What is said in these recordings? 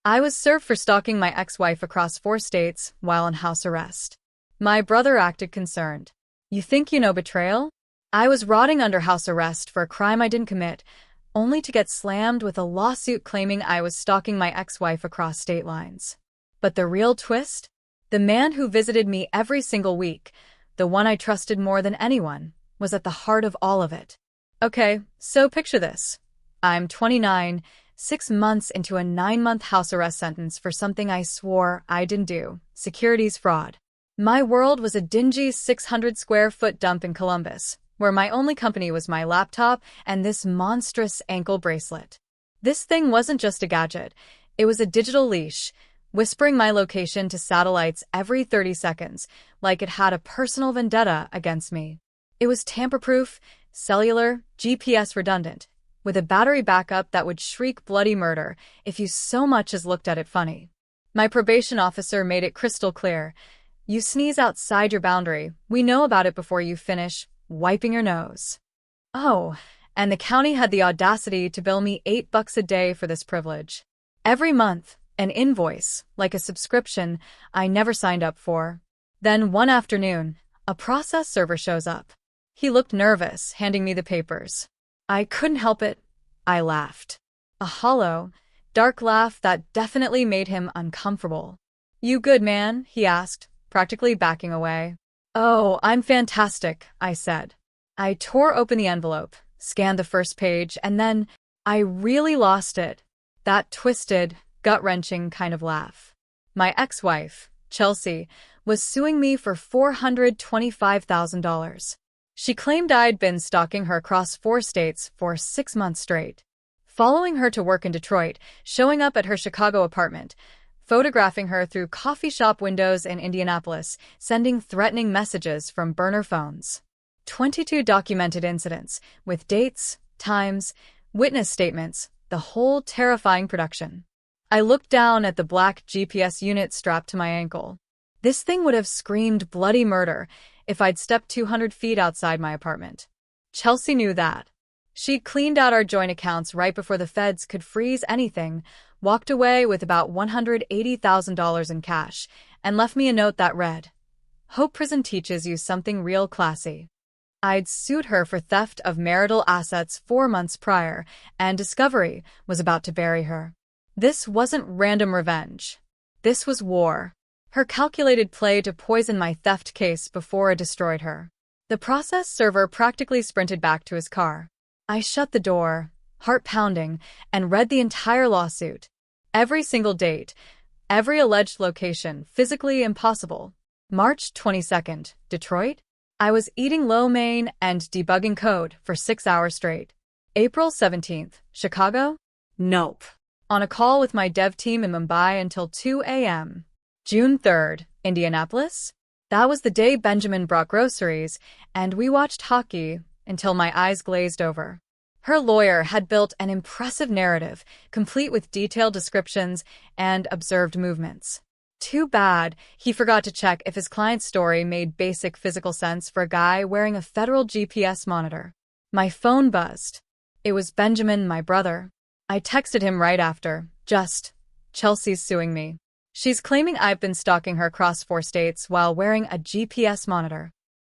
I was served for stalking my ex-wife across 4 states while on house arrest. My brother acted concerned. You think you know betrayal? I was rotting under house arrest for a crime I didn't commit, only to get slammed with a lawsuit claiming I was stalking my ex-wife across state lines. But the real twist? The man who visited me every single week, the one I trusted more than anyone, was at the heart of all of it. Okay, so picture this. I'm 29, 6 months into a 9-month house arrest sentence for something I swore I didn't do, securities fraud. My world was a dingy 600-square-foot dump in Columbus, where my only company was my laptop and this monstrous ankle bracelet. This thing wasn't just a gadget, it was a digital leash, whispering my location to satellites every 30 seconds, like it had a personal vendetta against me. It was tamper-proof, cellular, GPS redundant, with a battery backup that would shriek bloody murder if you so much as looked at it funny. My probation officer made it crystal clear. You sneeze outside your boundary, we know about it before you finish wiping your nose. Oh, and the county had the audacity to bill me $8 a day for this privilege. Every month, an invoice, like a subscription I never signed up for. Then one afternoon, a process server shows up. He looked nervous, handing me the papers. I couldn't help it. I laughed. A hollow, dark laugh that definitely made him uncomfortable. You good, man? He asked, practically backing away. Oh, I'm fantastic, I said. I tore open the envelope, scanned the first page, and then I really lost it. That twisted, gut-wrenching kind of laugh. My ex-wife, Chelsea, was suing me for $425,000. She claimed I'd been stalking her across 4 states for 6 months straight, following her to work in Detroit, showing up at her Chicago apartment, photographing her through coffee shop windows in Indianapolis, sending threatening messages from burner phones. 22 documented incidents, with dates, times, witness statements, the whole terrifying production. I looked down at the black GPS unit strapped to my ankle. This thing would have screamed bloody murder if I'd stepped 200 feet outside my apartment. Chelsea knew that. She'd cleaned out our joint accounts right before the feds could freeze anything, walked away with about $180,000 in cash, and left me a note that read, "Hope prison teaches you something real classy." I'd sued her for theft of marital assets 4 months prior, and discovery was about to bury her. This wasn't random revenge. This was war. Her calculated play to poison my theft case before it destroyed her. The process server practically sprinted back to his car. I shut the door, heart pounding, and read the entire lawsuit. Every single date, every alleged location, physically impossible. March 22nd, Detroit? I was eating lo mein and debugging code for 6 hours straight. April 17th, Chicago? Nope. On a call with my dev team in Mumbai until 2 a.m. June 3rd, Indianapolis? That was the day Benjamin brought groceries, and we watched hockey until my eyes glazed over. Her lawyer had built an impressive narrative, complete with detailed descriptions and observed movements. Too bad he forgot to check if his client's story made basic physical sense for a guy wearing a federal GPS monitor. My phone buzzed. It was Benjamin, my brother. I texted him right after, Chelsea's suing me. She's claiming I've been stalking her across 4 states while wearing a GPS monitor.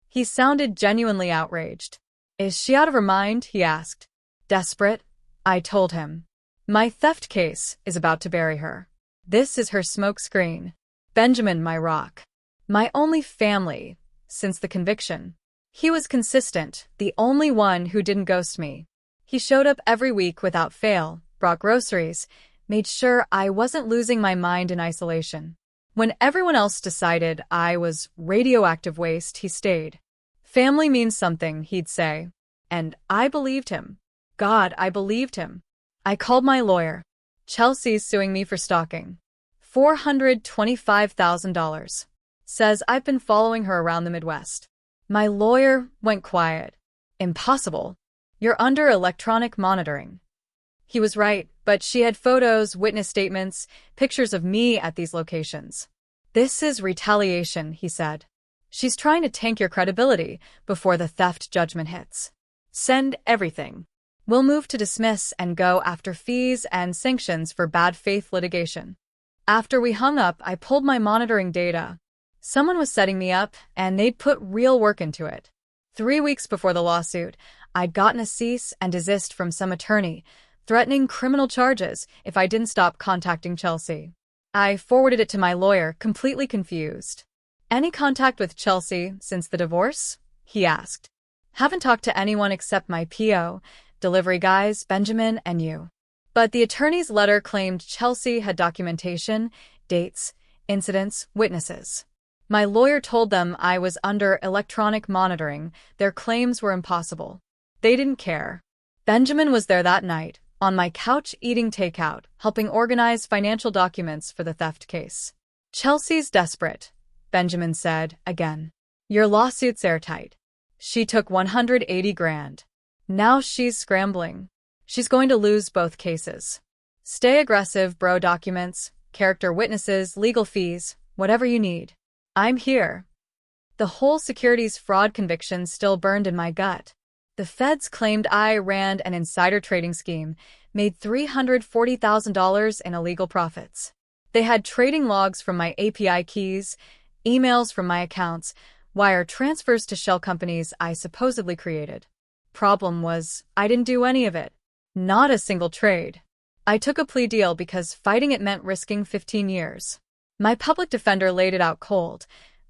He sounded genuinely outraged. Is she out of her mind? He asked. Desperate, I told him. My theft case is about to bury her. This is her smokescreen. Benjamin, my rock. My only family, since the conviction. He was consistent, the only one who didn't ghost me. He showed up every week without fail, brought groceries, made sure I wasn't losing my mind in isolation. When everyone else decided I was radioactive waste, he stayed. Family means something, he'd say. And I believed him. God, I believed him. I called my lawyer. Chelsea's suing me for stalking. $425,000. Says I've been following her around the Midwest. My lawyer went quiet. Impossible. You're under electronic monitoring. He was right, but she had photos, witness statements, pictures of me at these locations. This is retaliation, he said. She's trying to tank your credibility before the theft judgment hits. Send everything. We'll move to dismiss and go after fees and sanctions for bad faith litigation. After we hung up, I pulled my monitoring data. Someone was setting me up, and they'd put real work into it. 3 weeks before the lawsuit, I'd gotten a cease and desist from some attorney, threatening criminal charges if I didn't stop contacting Chelsea. I forwarded it to my lawyer, completely confused. "Any contact with Chelsea since the divorce?" he asked. "Haven't talked to anyone except my PO, delivery guys, Benjamin, and you." But the attorney's letter claimed Chelsea had documentation, dates, incidents, witnesses. My lawyer told them I was under electronic monitoring. Their claims were impossible. They didn't care. Benjamin was there that night, on my couch eating takeout, helping organize financial documents for the theft case. "Chelsea's desperate," Benjamin said, again. "Your lawsuit's airtight. She took 180 grand. Now she's scrambling. She's going to lose both cases. Stay aggressive, bro. Documents, character witnesses, legal fees, whatever you need. I'm here." The whole securities fraud conviction still burned in my gut. The feds claimed I ran an insider trading scheme, made $340,000 in illegal profits. They had trading logs from my API keys, emails from my accounts, wire transfers to shell companies I supposedly created. Problem was, I didn't do any of it. Not a single trade. I took a plea deal because fighting it meant risking 15 years. My public defender laid it out cold.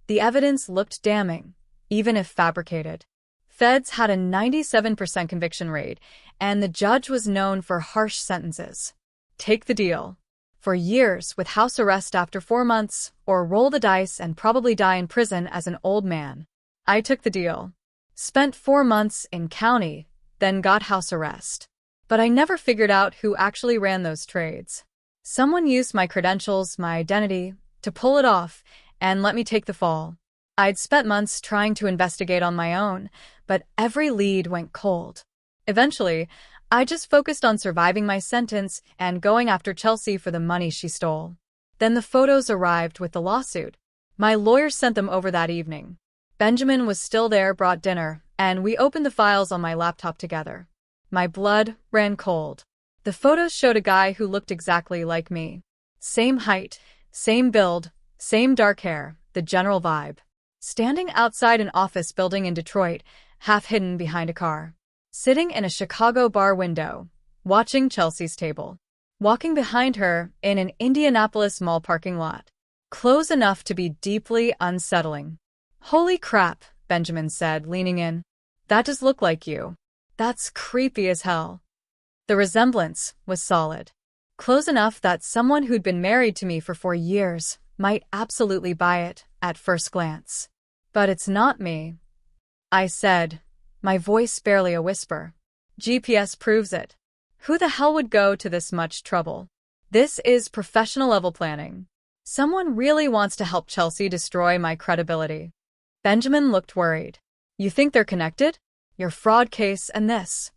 The evidence looked damning, even if fabricated. Feds had a 97% conviction rate, and the judge was known for harsh sentences. Take the deal. For years, with house arrest after 4 months, or roll the dice and probably die in prison as an old man. I took the deal. Spent 4 months in county, then got house arrest. But I never figured out who actually ran those trades. Someone used my credentials, my identity, to pull it off and let me take the fall. I'd spent months trying to investigate on my own, but every lead went cold. Eventually, I just focused on surviving my sentence and going after Chelsea for the money she stole. Then the photos arrived with the lawsuit. My lawyer sent them over that evening. Benjamin was still there, brought dinner, and we opened the files on my laptop together. My blood ran cold. The photos showed a guy who looked exactly like me. Same height, same build, same dark hair, the general vibe. Standing outside an office building in Detroit, half hidden behind a car. Sitting in a Chicago bar window, watching Chelsea's table. Walking behind her in an Indianapolis mall parking lot. Close enough to be deeply unsettling. "Holy crap," Benjamin said, leaning in. "That does look like you. That's creepy as hell." The resemblance was solid. Close enough that someone who'd been married to me for 4 years might absolutely buy it at first glance. "But it's not me," I said, my voice barely a whisper. "GPS proves it. Who the hell would go to this much trouble? This is professional level planning. Someone really wants to help Chelsea destroy my credibility." Benjamin looked worried. "You think they're connected? Your fraud case and this?"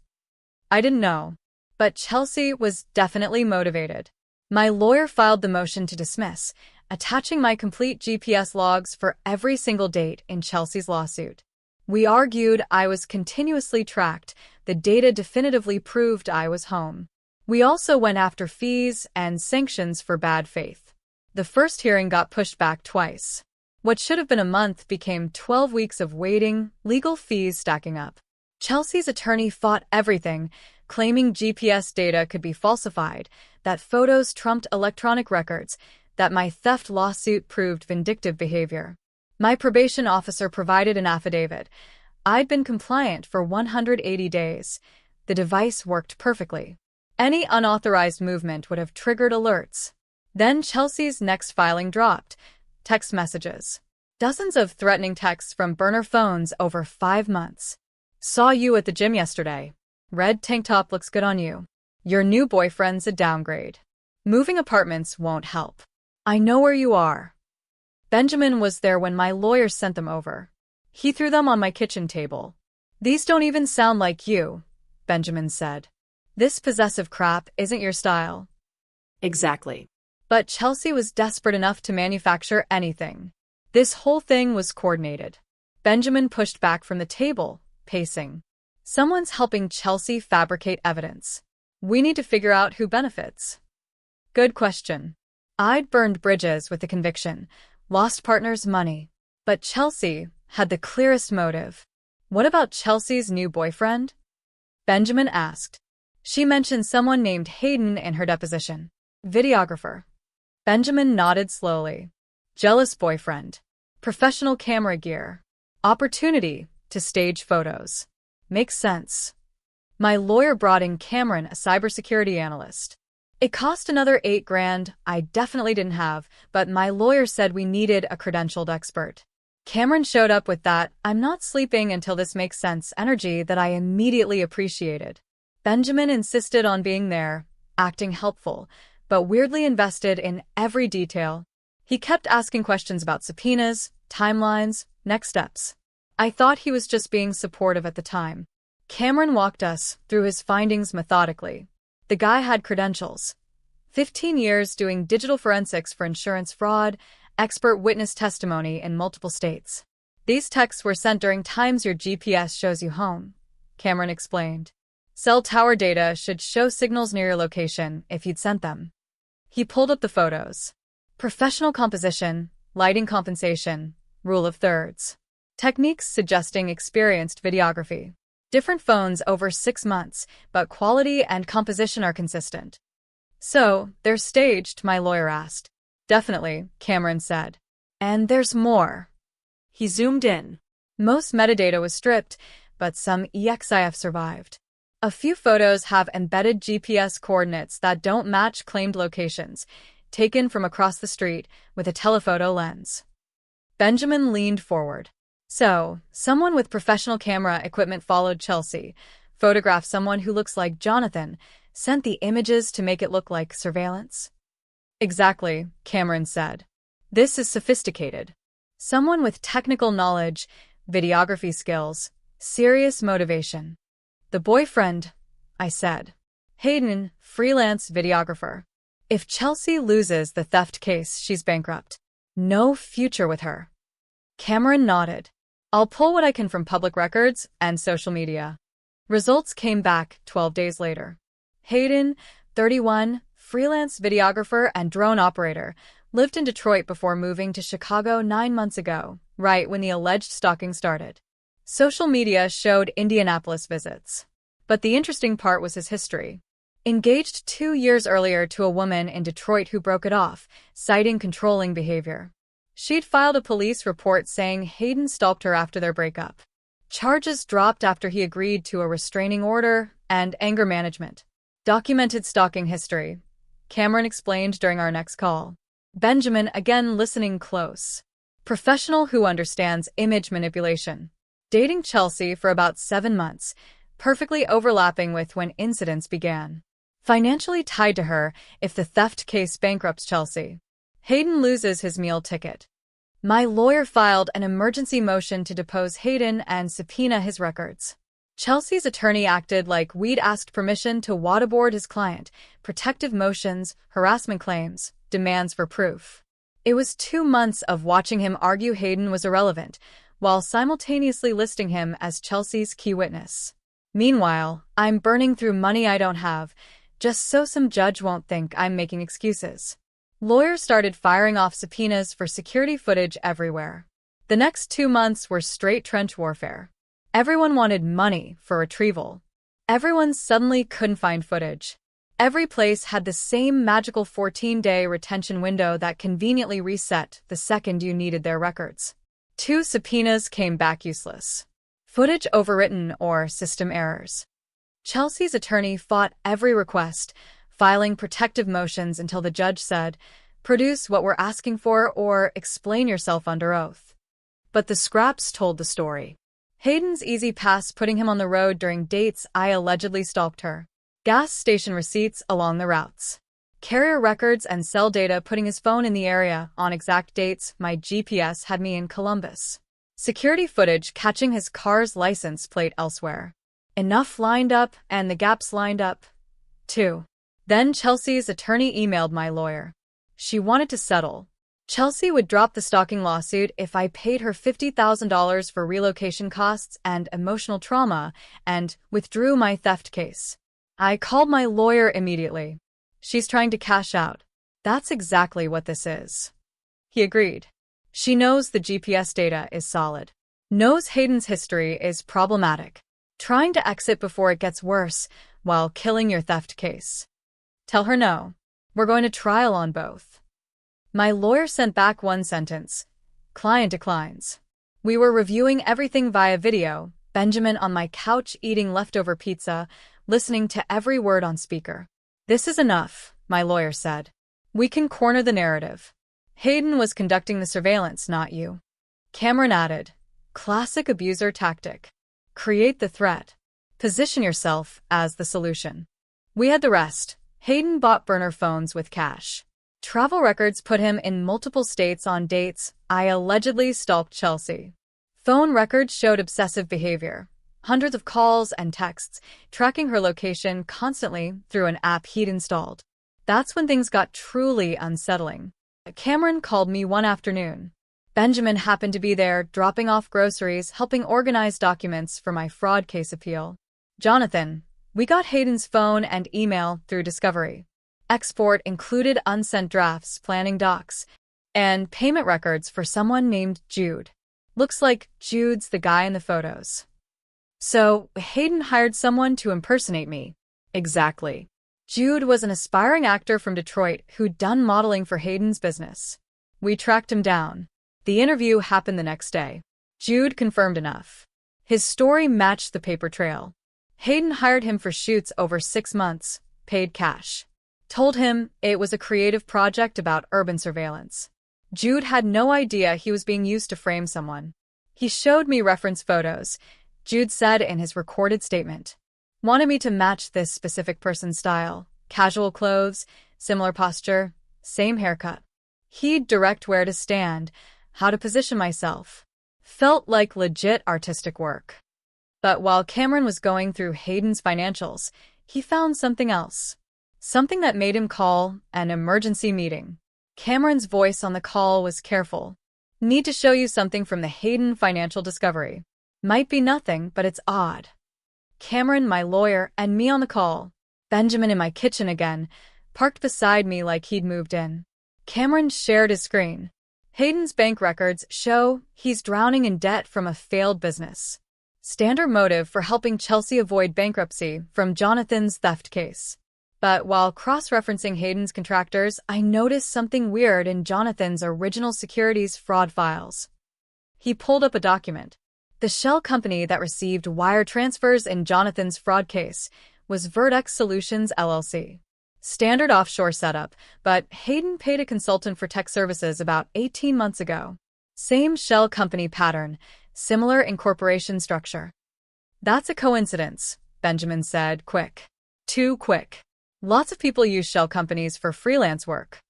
I didn't know. But Chelsea was definitely motivated. My lawyer filed the motion to dismiss, attaching my complete GPS logs for every single date in Chelsea's lawsuit. We argued I was continuously tracked. The data definitively proved I was home. We also went after fees and sanctions for bad faith. The first hearing got pushed back twice. What should have been a month became 12 weeks of waiting, legal fees stacking up. Chelsea's attorney fought everything, claiming GPS data could be falsified, that photos trumped electronic records, that my theft lawsuit proved vindictive behavior. My probation officer provided an affidavit. I'd been compliant for 180 days. The device worked perfectly. Any unauthorized movement would have triggered alerts. Then Chelsea's next filing dropped. Text messages. Dozens of threatening texts from burner phones over 5 months. "Saw you at the gym yesterday. Red tank top looks good on you. Your new boyfriend's a downgrade. Moving apartments won't help. I know where you are." Benjamin was there when my lawyer sent them over. He threw them on my kitchen table. "These don't even sound like you," Benjamin said. "This possessive crap isn't your style." Exactly. But Chelsea was desperate enough to manufacture anything. This whole thing was coordinated. Benjamin pushed back from the table, pacing. Someone's helping Chelsea fabricate evidence. We need to figure out who benefits. Good question. I'd burned bridges with the conviction, lost partners' money. But Chelsea had the clearest motive. What about Chelsea's new boyfriend? Benjamin asked. She mentioned someone named Hayden in her deposition. Videographer. Benjamin nodded slowly. Jealous boyfriend. Professional camera gear. Opportunity to stage photos. Makes sense. My lawyer brought in Cameron, a cybersecurity analyst. It cost another $8,000 I definitely didn't have, but my lawyer said we needed a credentialed expert. Cameron showed up with that "I'm not sleeping until this makes sense" energy that I immediately appreciated. Benjamin insisted on being there, acting helpful, but weirdly invested in every detail. He kept asking questions about subpoenas, timelines, next steps. I thought he was just being supportive at the time. Cameron walked us through his findings methodically. The guy had credentials. 15 years doing digital forensics for insurance fraud, expert witness testimony in multiple states. These texts were sent during times your GPS shows you home, Cameron explained. Cell tower data should show signals near your location if you'd sent them. He pulled up the photos. Professional composition, lighting compensation, rule of thirds. Techniques suggesting experienced videography. Different phones over 6 months, but quality and composition are consistent. So, they're staged, my lawyer asked. Definitely, Cameron said. And there's more. He zoomed in. Most metadata was stripped, but some EXIF survived. A few photos have embedded GPS coordinates that don't match claimed locations, taken from across the street with a telephoto lens. Benjamin leaned forward. So, someone with professional camera equipment followed Chelsea, photographed someone who looks like Jonathan, sent the images to make it look like surveillance? Exactly, Cameron said. This is sophisticated. Someone with technical knowledge, videography skills, serious motivation. The boyfriend, I said. Hayden, freelance videographer. If Chelsea loses the theft case, she's bankrupt. No future with her. Cameron nodded. I'll pull what I can from public records and social media. Results came back 12 days later. Hayden, 31, freelance videographer and drone operator, lived in Detroit before moving to Chicago 9 months ago, right when the alleged stalking started. Social media showed Indianapolis visits. But the interesting part was his history. Engaged 2 years earlier to a woman in Detroit who broke it off, citing controlling behavior. She'd filed a police report saying Hayden stalked her after their breakup. Charges dropped after he agreed to a restraining order and anger management. Documented stalking history, Cameron explained during our next call. Benjamin again listening close. Professional who understands image manipulation. Dating Chelsea for about 7 months, perfectly overlapping with when incidents began. Financially tied to her if the theft case bankrupts Chelsea. Hayden loses his meal ticket. My lawyer filed an emergency motion to depose Hayden and subpoena his records. Chelsea's attorney acted like we'd asked permission to waterboard his client, protective motions, harassment claims, demands for proof. It was 2 months of watching him argue Hayden was irrelevant, while simultaneously listing him as Chelsea's key witness. Meanwhile, I'm burning through money I don't have, just so some judge won't think I'm making excuses. Lawyers started firing off subpoenas for security footage everywhere. The next 2 months were straight trench warfare. Everyone wanted money for retrieval. Everyone suddenly couldn't find footage. Every place had the same magical 14-day retention window that conveniently reset the second you needed their records. 2 subpoenas came back useless. Footage overwritten or system errors. Chelsea's attorney fought every request, filing protective motions until the judge said, "Produce what we're asking for or explain yourself under oath." But the scraps told the story. Hayden's easy pass putting him on the road during dates I allegedly stalked her. Gas station receipts along the routes. Carrier records and cell data putting his phone in the area on exact dates my GPS had me in Columbus. Security footage catching his car's license plate elsewhere. Enough lined up and the gaps lined up, too. Then Chelsea's attorney emailed my lawyer. She wanted to settle. Chelsea would drop the stalking lawsuit if I paid her $50,000 for relocation costs and emotional trauma and withdrew my theft case. I called my lawyer immediately. She's trying to cash out. That's exactly what this is. He agreed. She knows the GPS data is solid. Knows Hayden's history is problematic. Trying to exit before it gets worse while killing your theft case. Tell her no. We're going to trial on both. My lawyer sent back one sentence. Client declines. We were reviewing everything via video, Benjamin on my couch eating leftover pizza, listening to every word on speaker. This is enough, my lawyer said. We can corner the narrative. Hayden was conducting the surveillance, not you. Cameron added. Classic abuser tactic. Create the threat. Position yourself as the solution. We had the rest. Hayden bought burner phones with cash. Travel records put him in multiple states on dates. I allegedly stalked Chelsea. Phone records showed obsessive behavior. Hundreds of calls and texts, tracking her location constantly through an app he'd installed. That's when things got truly unsettling. Cameron called me one afternoon. Benjamin happened to be there, dropping off groceries, helping organize documents for my fraud case appeal. Jonathan, we got Hayden's phone and email through Discovery. Export included unsent drafts, planning docs, and payment records for someone named Jude. Looks like Jude's the guy in the photos. So, Hayden hired someone to impersonate me. Exactly. Jude was an aspiring actor from Detroit who'd done modeling for Hayden's business. We tracked him down. The interview happened the next day. Jude confirmed enough. His story matched the paper trail. Hayden hired him for shoots over 6 months, paid cash. Told him it was a creative project about urban surveillance. Jude had no idea he was being used to frame someone. He showed me reference photos, Jude said in his recorded statement. Wanted me to match this specific person's style. Casual clothes, similar posture, same haircut. He'd direct where to stand, how to position myself. Felt like legit artistic work. But while Cameron was going through Hayden's financials, he found something else. Something that made him call an emergency meeting. Cameron's voice on the call was careful. Need to show you something from the Hayden financial discovery. Might be nothing, but it's odd. Cameron, my lawyer, and me on the call. Benjamin in my kitchen again, parked beside me like he'd moved in. Cameron shared his screen. Hayden's bank records show he's drowning in debt from a failed business. Standard motive for helping Chelsea avoid bankruptcy from Jonathan's theft case. But while cross-referencing Hayden's contractors, I noticed something weird in Jonathan's original securities fraud files. He pulled up a document. The shell company that received wire transfers in Jonathan's fraud case was Vertex Solutions LLC. Standard offshore setup, but Hayden paid a consultant for tech services about 18 months ago. Same shell company pattern, similar incorporation structure. That's a coincidence, Benjamin said, quick. Too quick. Lots of people use shell companies for freelance work.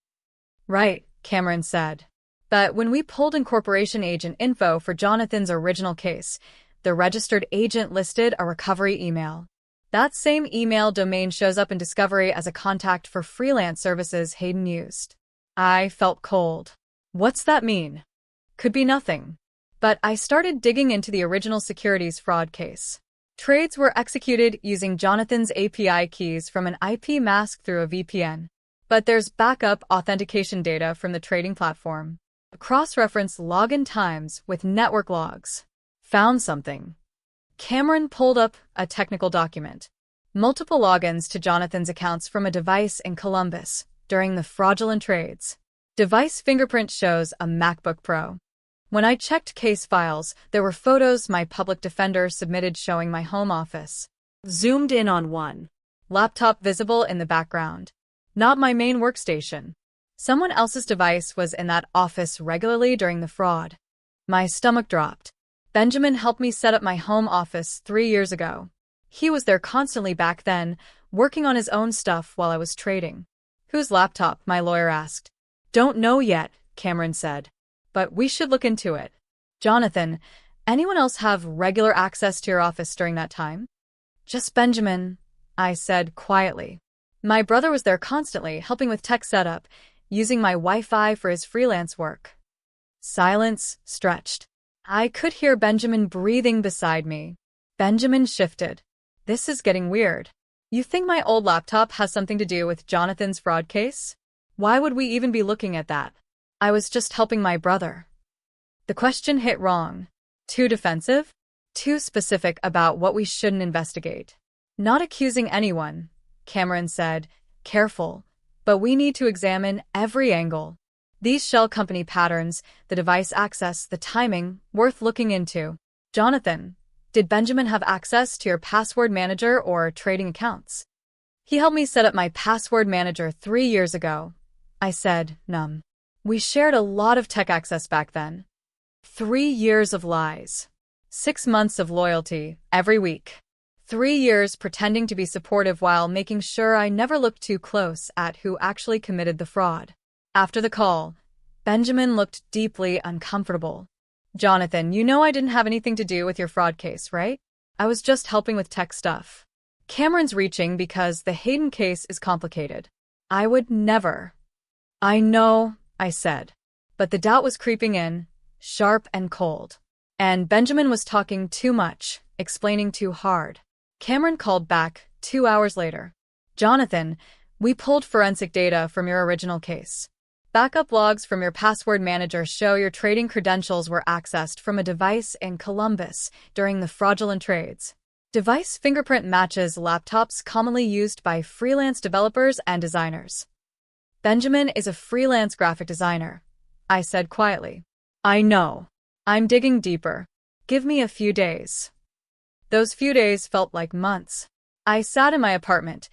Right, Cameron said. But when we pulled incorporation agent info for Jonathan's original case, the registered agent listed a recovery email. That same email domain shows up in Discovery as a contact for freelance services Hayden used. I felt cold. What's that mean? Could be nothing. But I started digging into the original securities fraud case. Trades were executed using Jonathan's API keys from an IP mask through a VPN. But there's backup authentication data from the trading platform. Cross-reference login times with network logs. Found something. Cameron pulled up a technical document. Multiple logins to Jonathan's accounts from a device in Columbus during the fraudulent trades. Device fingerprint shows a MacBook Pro. When I checked case files, there were photos my public defender submitted showing my home office. Zoomed in on one. Laptop visible in the background. Not my main workstation. Someone else's device was in that office regularly during the fraud. My stomach dropped. Benjamin helped me set up my home office 3 years ago. He was there constantly back then, working on his own stuff while I was trading. Whose laptop? My lawyer asked. Don't know yet, Cameron said. But we should look into it. Jonathan, anyone else have regular access to your office during that time? Just Benjamin, I said quietly. My brother was there constantly, helping with tech setup. using my Wi-Fi for his freelance work. Silence stretched. I could hear Benjamin breathing beside me. Benjamin shifted. This is getting weird. You think my old laptop has something to do with Jonathan's fraud case? Why would we even be looking at that? I was just helping my brother. The question hit wrong. Too defensive? Too specific about what we shouldn't investigate. Not accusing anyone, Cameron said, careful, but we need to examine every angle. These shell company patterns, the device access, the timing, worth looking into. Jonathan, did Benjamin have access to your password manager or trading accounts? He helped me set up my password manager 3 years ago, I said, numb. We shared a lot of tech access back then. 3 years of lies. 6 months of loyalty, every week. 3 years pretending to be supportive while making sure I never looked too close at who actually committed the fraud. After the call, Benjamin looked deeply uncomfortable. Jonathan, you know I didn't have anything to do with your fraud case, right? I was just helping with tech stuff. Cameron's reaching because the Hayden case is complicated. I would never. I know, I said. But the doubt was creeping in, sharp and cold. And Benjamin was talking too much, explaining too hard. Cameron called back 2 hours later. Jonathan, we pulled forensic data from your original case. Backup logs from your password manager show your trading credentials were accessed from a device in Columbus during the fraudulent trades. Device fingerprint matches laptops commonly used by freelance developers and designers. Benjamin is a freelance graphic designer, I said quietly. I know. I'm digging deeper. Give me a few days. Those few days felt like months. I sat in my apartment,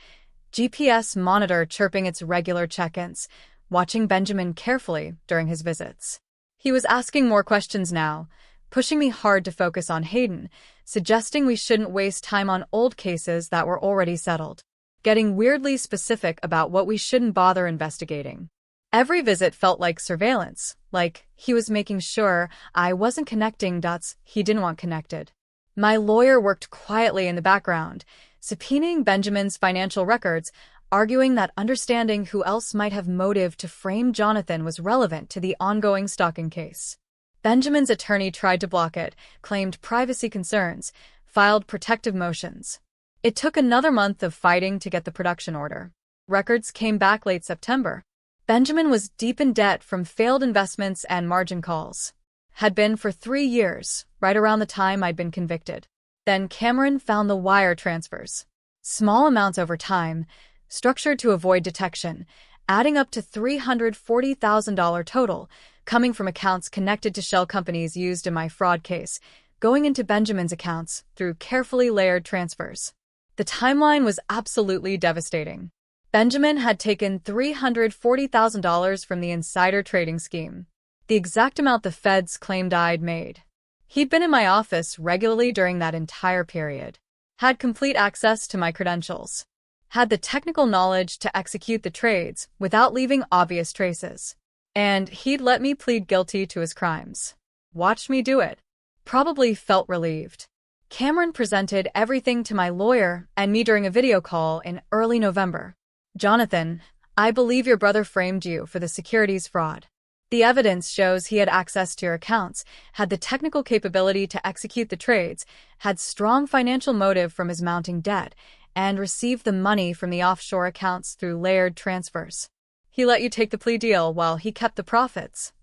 GPS monitor chirping its regular check-ins, watching Benjamin carefully during his visits. He was asking more questions now, pushing me hard to focus on Hayden, suggesting we shouldn't waste time on old cases that were already settled, getting weirdly specific about what we shouldn't bother investigating. Every visit felt like surveillance, like he was making sure I wasn't connecting dots he didn't want connected. My lawyer worked quietly in the background, subpoenaing Benjamin's financial records, arguing that understanding who else might have motive to frame Jonathan was relevant to the ongoing stalking case. Benjamin's attorney tried to block it, claimed privacy concerns, filed protective motions. It took another month of fighting to get the production order. Records came back late September. Benjamin was deep in debt from failed investments and margin calls. Had been for 3 years, right around the time I'd been convicted. Then Cameron found the wire transfers. Small amounts over time, structured to avoid detection, adding up to $340,000 total, coming from accounts connected to shell companies used in my fraud case, going into Benjamin's accounts through carefully layered transfers. The timeline was absolutely devastating. Benjamin had taken $340,000 from the insider trading scheme, the exact amount the feds claimed I'd made. He'd been in my office regularly during that entire period, had complete access to my credentials, had the technical knowledge to execute the trades without leaving obvious traces. And he'd let me plead guilty to his crimes. Watched me do it. Probably felt relieved. Cameron presented everything to my lawyer and me during a video call in early November. Jonathan, I believe your brother framed you for the securities fraud. The evidence shows he had access to your accounts, had the technical capability to execute the trades, had strong financial motive from his mounting debt, and received the money from the offshore accounts through layered transfers. He let you take the plea deal while he kept the profits.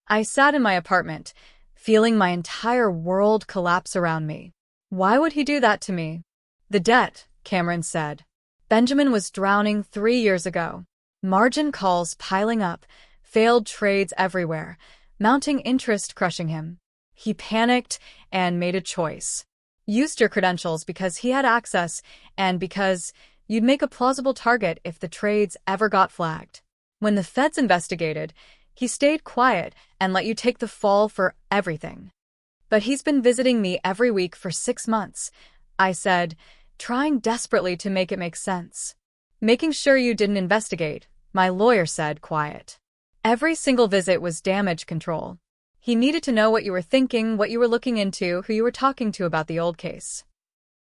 I sat in my apartment, feeling my entire world collapse around me. Why would he do that to me? The debt, Cameron said. Benjamin was drowning 3 years ago. Margin calls piling up, failed trades everywhere, mounting interest crushing him. He panicked and made a choice. Used your credentials because he had access and because you'd make a plausible target if the trades ever got flagged. When the feds investigated, he stayed quiet and let you take the fall for everything. But he's been visiting me every week for 6 months, I said, trying desperately to make it make sense. Making sure you didn't investigate, my lawyer said, quiet. Every single visit was damage control. He needed to know what you were thinking, what you were looking into, who you were talking to about the old case.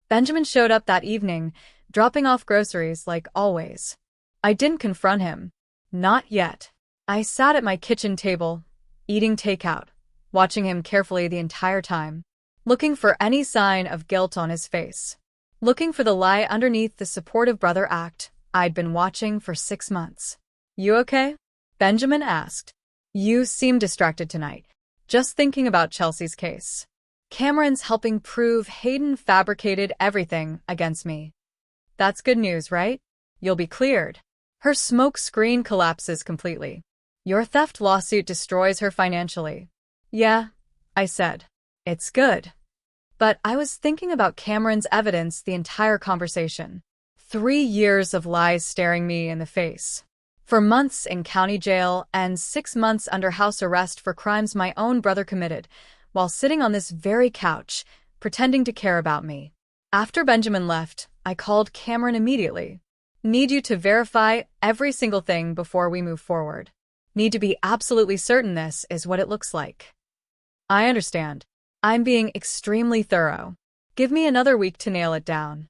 Benjamin showed up that evening, dropping off groceries like always. I didn't confront him. Not yet. I sat at my kitchen table, eating takeout, watching him carefully the entire time, looking for any sign of guilt on his face, looking for the lie underneath the supportive brother act I'd been watching for 6 months. "You okay?" Benjamin asked. "You seem distracted tonight. Just thinking about Chelsea's case. Cameron's helping prove Hayden fabricated everything against me." "That's good news, right? You'll be cleared." Her smoke screen collapses completely. "Your theft lawsuit destroys her financially." "Yeah," I said. "It's good." But I was thinking about Cameron's evidence the entire conversation. 3 years of lies staring me in the face. 4 months in county jail and 6 months under house arrest for crimes my own brother committed, while sitting on this very couch, pretending to care about me. After Benjamin left, I called Cameron immediately. "Need you to verify every single thing before we move forward. Need to be absolutely certain this is what it looks like." "I understand. I'm being extremely thorough. Give me another week to nail it down."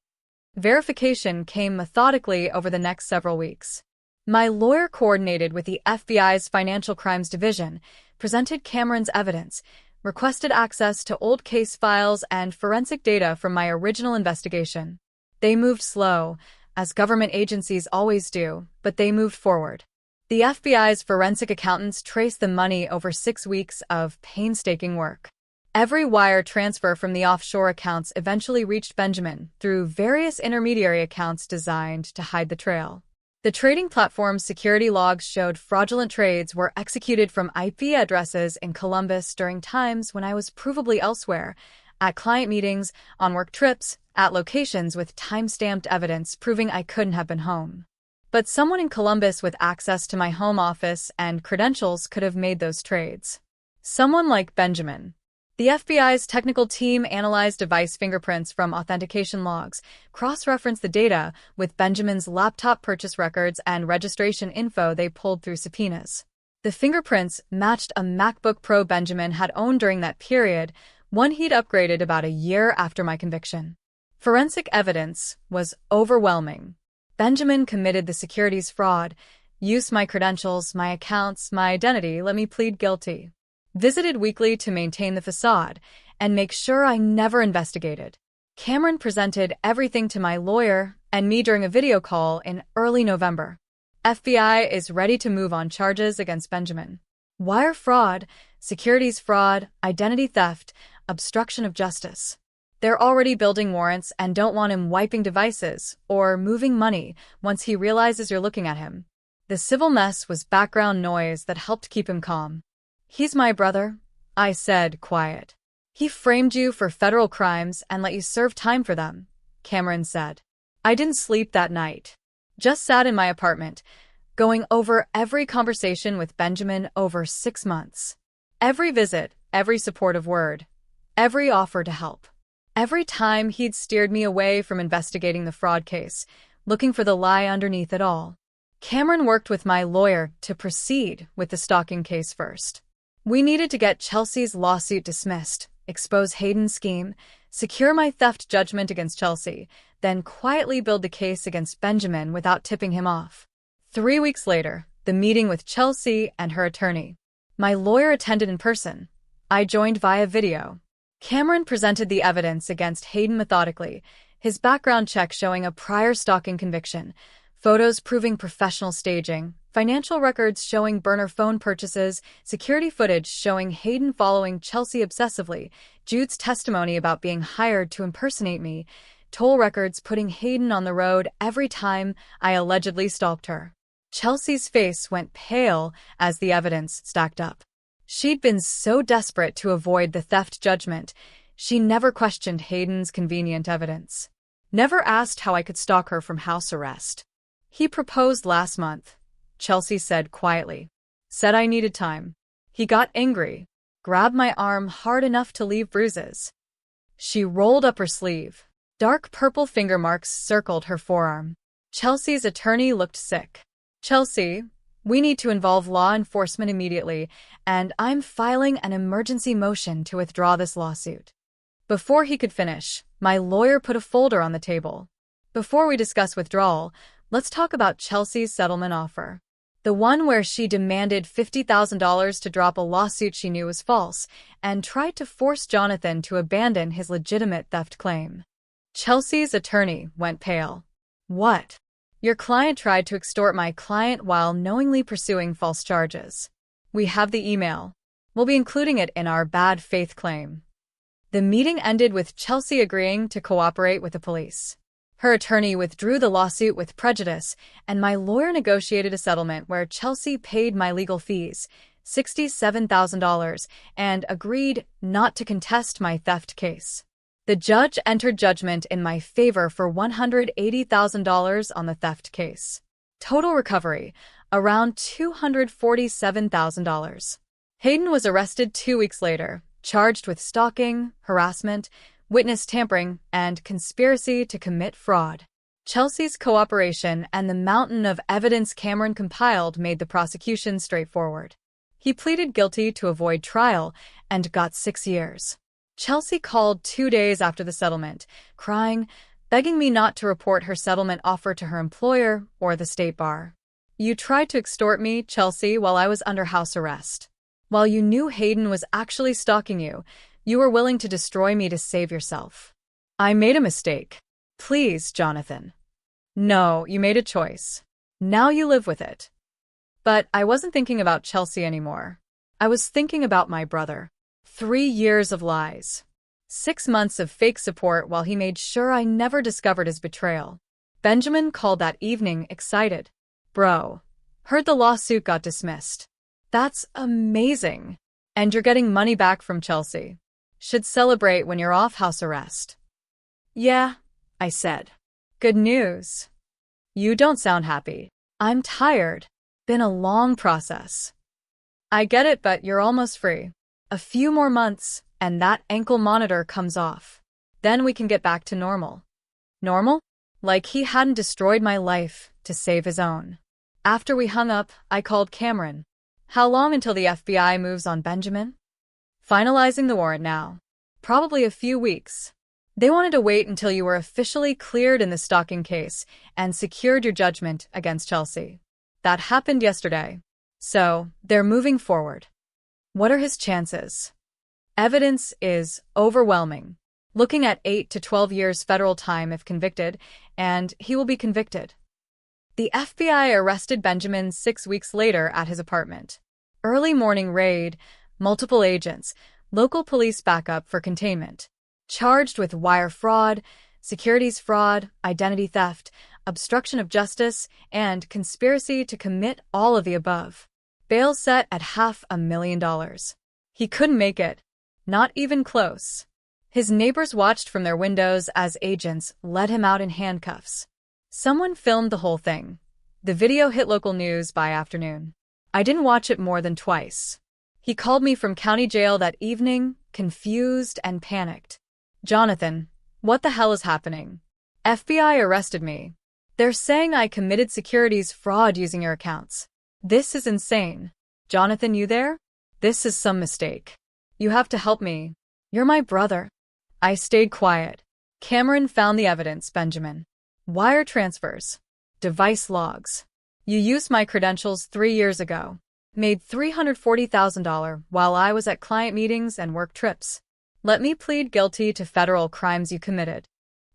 Verification came methodically over the next several weeks. My lawyer coordinated with the FBI's Financial Crimes Division, presented Cameron's evidence, requested access to old case files and forensic data from my original investigation. They moved slow, as government agencies always do, but they moved forward. The FBI's forensic accountants traced the money over 6 weeks of painstaking work. Every wire transfer from the offshore accounts eventually reached Benjamin through various intermediary accounts designed to hide the trail. The trading platform's security logs showed fraudulent trades were executed from IP addresses in Columbus during times when I was provably elsewhere, at client meetings, on work trips, at locations with time-stamped evidence proving I couldn't have been home. But someone in Columbus with access to my home office and credentials could have made those trades. Someone like Benjamin. The FBI's technical team analyzed device fingerprints from authentication logs, cross-referenced the data with Benjamin's laptop purchase records and registration info they pulled through subpoenas. The fingerprints matched a MacBook Pro Benjamin had owned during that period, one he'd upgraded about a year after my conviction. Forensic evidence was overwhelming. Benjamin committed the securities fraud, used my credentials, my accounts, my identity, let me plead guilty. Visited weekly to maintain the facade and make sure I never investigated. Cameron presented everything to my lawyer and me during a video call in early November. FBI is ready to move on charges against Benjamin. Wire fraud, securities fraud, identity theft, obstruction of justice. They're already building warrants and don't want him wiping devices or moving money once he realizes you're looking at him. The civil mess was background noise that helped keep him calm. "He's my brother," I said, quiet. "He framed you for federal crimes and let you serve time for them," Cameron said. I didn't sleep that night. Just sat in my apartment, going over every conversation with Benjamin over 6 months. Every visit, every supportive word, every offer to help. Every time he'd steered me away from investigating the fraud case, looking for the lie underneath it all. Cameron worked with my lawyer to proceed with the stalking case first. We needed to get Chelsea's lawsuit dismissed, expose Hayden's scheme, secure my theft judgment against Chelsea, then quietly build the case against Benjamin without tipping him off. 3 weeks later, the meeting with Chelsea and her attorney. My lawyer attended in person. I joined via video. Cameron presented the evidence against Hayden methodically, his background check showing a prior stalking conviction, photos proving professional staging, financial records showing burner phone purchases, security footage showing Hayden following Chelsea obsessively, Jude's testimony about being hired to impersonate me, toll records putting Hayden on the road every time I allegedly stalked her. Chelsea's face went pale as the evidence stacked up. She'd been so desperate to avoid the theft judgment, she never questioned Hayden's convenient evidence. Never asked how I could stalk her from house arrest. "He proposed last month," Chelsea said quietly. "Said I needed time." He got angry, grabbed my arm hard enough to leave bruises. She rolled up her sleeve. Dark purple finger marks circled her forearm. Chelsea's attorney looked sick. "Chelsea, we need to involve law enforcement immediately, and I'm filing an emergency motion to withdraw this lawsuit." Before he could finish, my lawyer put a folder on the table. "Before we discuss withdrawal, let's talk about Chelsea's settlement offer." The one where she demanded $50,000 to drop a lawsuit she knew was false and tried to force Jonathan to abandon his legitimate theft claim. Chelsea's attorney went pale. What? Your client tried to extort my client while knowingly pursuing false charges. We have the email. We'll be including it in our bad faith claim. The meeting ended with Chelsea agreeing to cooperate with the police. Her attorney withdrew the lawsuit with prejudice, and my lawyer negotiated a settlement where Chelsea paid my legal fees, $67,000, and agreed not to contest my theft case. The judge entered judgment in my favor for $180,000 on the theft case. Total recovery, around $247,000. Hayden was arrested 2 weeks later, charged with stalking, harassment, witness tampering, and conspiracy to commit fraud. Chelsea's cooperation and the mountain of evidence Cameron compiled made the prosecution straightforward. He pleaded guilty to avoid trial and got 6 years. Chelsea called 2 days after the settlement, crying, begging me not to report her settlement offer to her employer or the state bar. You tried to extort me, Chelsea, while I was under house arrest. While you knew Hayden was actually stalking you, you were willing to destroy me to save yourself. I made a mistake. Please, Jonathan. No, you made a choice. Now you live with it. But I wasn't thinking about Chelsea anymore. I was thinking about my brother. 3 years of lies. 6 months of fake support while he made sure I never discovered his betrayal. Benjamin called that evening, excited. Bro, heard the lawsuit got dismissed. That's amazing. And you're getting money back from Chelsea. Should celebrate when you're off house arrest. Yeah, I said. Good news. You don't sound happy. I'm tired. Been a long process. I get it, but you're almost free. A few more months, and that ankle monitor comes off. Then we can get back to normal. Normal? Like he hadn't destroyed my life to save his own. After we hung up, I called Cameron. How long until the FBI moves on Benjamin? Finalizing the warrant now. Probably a few weeks. They wanted to wait until you were officially cleared in the stalking case and secured your judgment against Chelsea. That happened yesterday. So, they're moving forward. What are his chances? Evidence is overwhelming. Looking at 8 to 12 years federal time if convicted, and he will be convicted. The FBI arrested Benjamin 6 weeks later at his apartment. Early morning raid, multiple agents, local police backup for containment. Charged with wire fraud, securities fraud, identity theft, obstruction of justice, and conspiracy to commit all of the above. Bail set at $500,000. He couldn't make it. Not even close. His neighbors watched from their windows as agents led him out in handcuffs. Someone filmed the whole thing. The video hit local news by afternoon. I didn't watch it more than twice. He called me from county jail that evening, confused and panicked. Jonathan, what the hell is happening? FBI arrested me. They're saying I committed securities fraud using your accounts. This is insane. Jonathan, you there? This is some mistake. You have to help me. You're my brother. I stayed quiet. Cameron found the evidence, Benjamin. Wire transfers. Device logs. You used my credentials 3 years ago. Made $340,000 while I was at client meetings and work trips. Let me plead guilty to federal crimes you committed.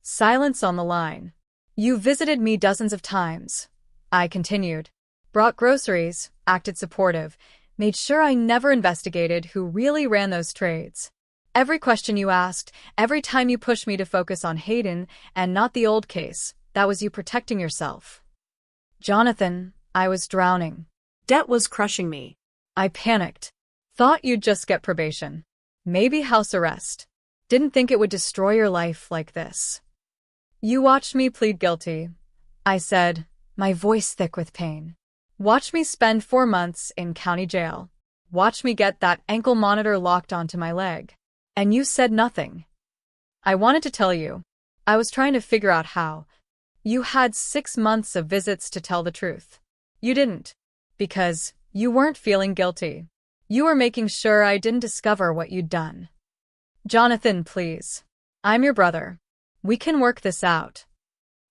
Silence on the line. You visited me dozens of times. I continued. Brought groceries, acted supportive, made sure I never investigated who really ran those trades. Every question you asked, every time you pushed me to focus on Hayden and not the old case, that was you protecting yourself. Jonathan, I was drowning. Debt was crushing me. I panicked. Thought you'd just get probation. Maybe house arrest. Didn't think it would destroy your life like this. You watched me plead guilty, I said, my voice thick with pain. Watch me spend 4 months in county jail. Watch me get that ankle monitor locked onto my leg. And you said nothing. I wanted to tell you. I was trying to figure out how. You had 6 months of visits to tell the truth. You didn't. Because you weren't feeling guilty. You were making sure I didn't discover what you'd done. Jonathan, please. I'm your brother. We can work this out.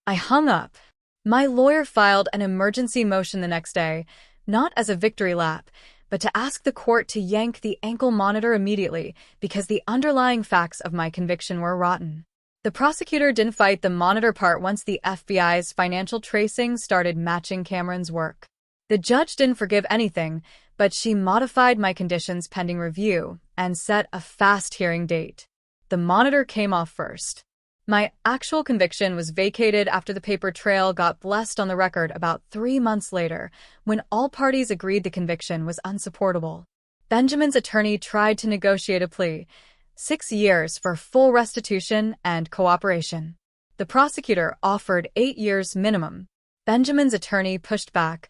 I hung up. My lawyer filed an emergency motion the next day, not as a victory lap, but to ask the court to yank the ankle monitor immediately because the underlying facts of my conviction were rotten. The prosecutor didn't fight the monitor part once the FBI's financial tracing started matching Cameron's work. The judge didn't forgive anything, but she modified my conditions pending review and set a fast hearing date. The monitor came off first. My actual conviction was vacated after the paper trail got blessed on the record about 3 months later, when all parties agreed the conviction was unsupportable. Benjamin's attorney tried to negotiate a plea, 6 years for full restitution and cooperation. The prosecutor offered 8 years minimum. Benjamin's attorney pushed back,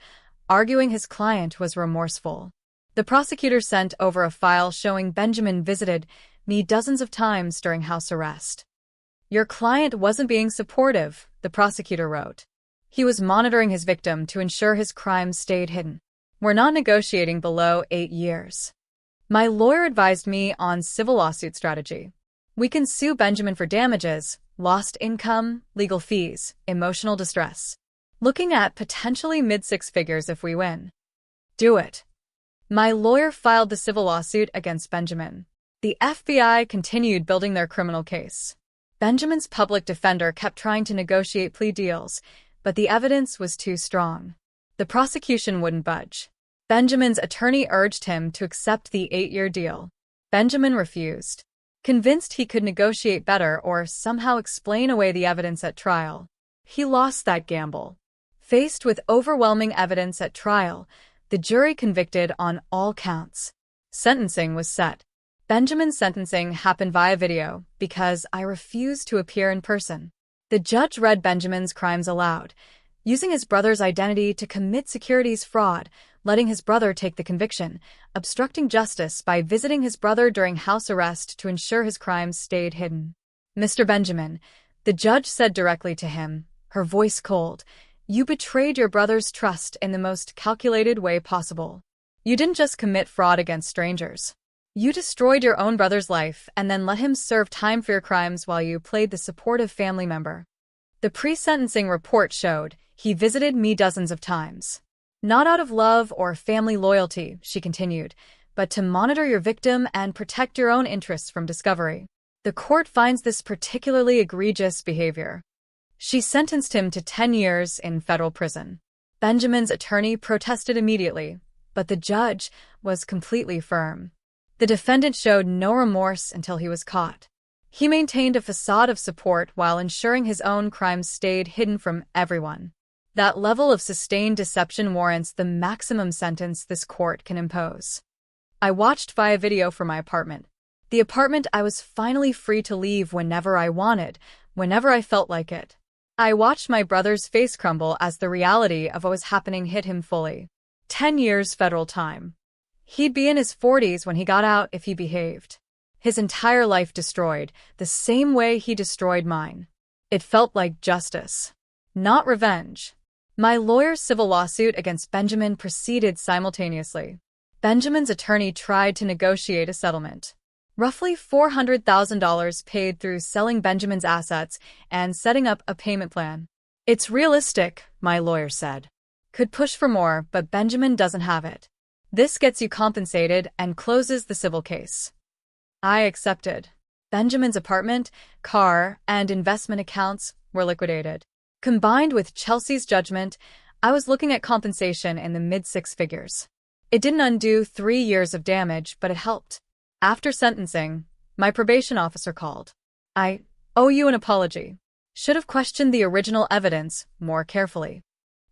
arguing his client was remorseful. The prosecutor sent over a file showing Benjamin visited me dozens of times during house arrest. Your client wasn't being supportive, the prosecutor wrote. He was monitoring his victim to ensure his crimes stayed hidden. We're not negotiating below 8 years. My lawyer advised me on civil lawsuit strategy. We can sue Benjamin for damages, lost income, legal fees, emotional distress. Looking at potentially mid-six figures if we win. Do it. My lawyer filed the civil lawsuit against Benjamin. The FBI continued building their criminal case. Benjamin's public defender kept trying to negotiate plea deals, but the evidence was too strong. The prosecution wouldn't budge. Benjamin's attorney urged him to accept the 8-year deal. Benjamin refused, convinced he could negotiate better or somehow explain away the evidence at trial. He lost that gamble. Faced with overwhelming evidence at trial, the jury convicted on all counts. Sentencing was set. Benjamin's sentencing happened via video because I refused to appear in person. The judge read Benjamin's crimes aloud, using his brother's identity to commit securities fraud, letting his brother take the conviction, obstructing justice by visiting his brother during house arrest to ensure his crimes stayed hidden. Mr. Benjamin, the judge said directly to him, her voice cold, you betrayed your brother's trust in the most calculated way possible. You didn't just commit fraud against strangers. You destroyed your own brother's life and then let him serve time for your crimes while you played the supportive family member. The pre-sentencing report showed he visited me dozens of times. Not out of love or family loyalty, she continued, but to monitor your victim and protect your own interests from discovery. The court finds this particularly egregious behavior. She sentenced him to 10 years in federal prison. Benjamin's attorney protested immediately, but the judge was completely firm. The defendant showed no remorse until he was caught. He maintained a facade of support while ensuring his own crimes stayed hidden from everyone. That level of sustained deception warrants the maximum sentence this court can impose. I watched via video from my apartment. The apartment I was finally free to leave whenever I wanted, whenever I felt like it. I watched my brother's face crumble as the reality of what was happening hit him fully. 10 years federal time. He'd be in his 40s when he got out if he behaved. His entire life destroyed, the same way he destroyed mine. It felt like justice, not revenge. My lawyer's civil lawsuit against Benjamin proceeded simultaneously. Benjamin's attorney tried to negotiate a settlement. Roughly $400,000 paid through selling Benjamin's assets and setting up a payment plan. It's realistic, my lawyer said. Could push for more, but Benjamin doesn't have it. This gets you compensated and closes the civil case. I accepted. Benjamin's apartment, car, and investment accounts were liquidated. Combined with Chelsea's judgment, I was looking at compensation in the mid-six figures. It didn't undo 3 years of damage, but it helped. After sentencing, my probation officer called. I owe you an apology. Should have questioned the original evidence more carefully.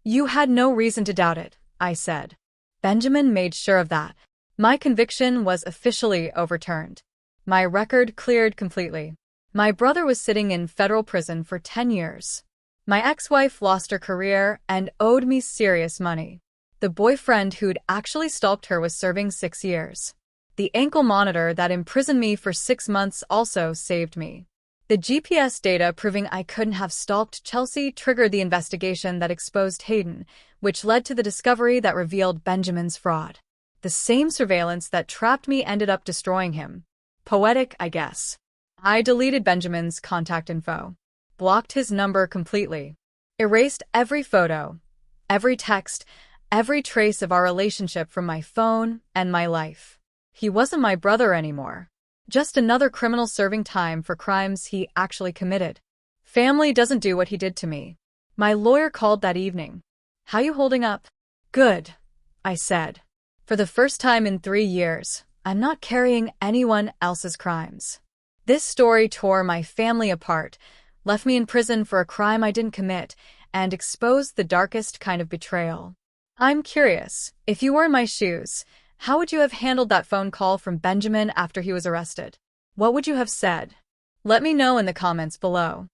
You had no reason to doubt it, I said. Benjamin made sure of that. My conviction was officially overturned. My record cleared completely. My brother was sitting in federal prison for 10 years. My ex-wife lost her career and owed me serious money. The boyfriend who'd actually stalked her was serving 6 years. The ankle monitor that imprisoned me for 6 months also saved me. The GPS data proving I couldn't have stalked Chelsea triggered the investigation that exposed Hayden, which led to the discovery that revealed Benjamin's fraud. The same surveillance that trapped me ended up destroying him. Poetic, I guess. I deleted Benjamin's contact info, blocked his number completely, erased every photo, every text, every trace of our relationship from my phone and my life. He wasn't my brother anymore. Just another criminal serving time for crimes he actually committed. Family doesn't do what he did to me. My lawyer called that evening. How you holding up? Good, I said. For the first time in 3 years, I'm not carrying anyone else's crimes. This story tore my family apart, left me in prison for a crime I didn't commit, and exposed the darkest kind of betrayal. I'm curious, if you were in my shoes, how would you have handled that phone call from Benjamin after he was arrested? What would you have said? Let me know in the comments below.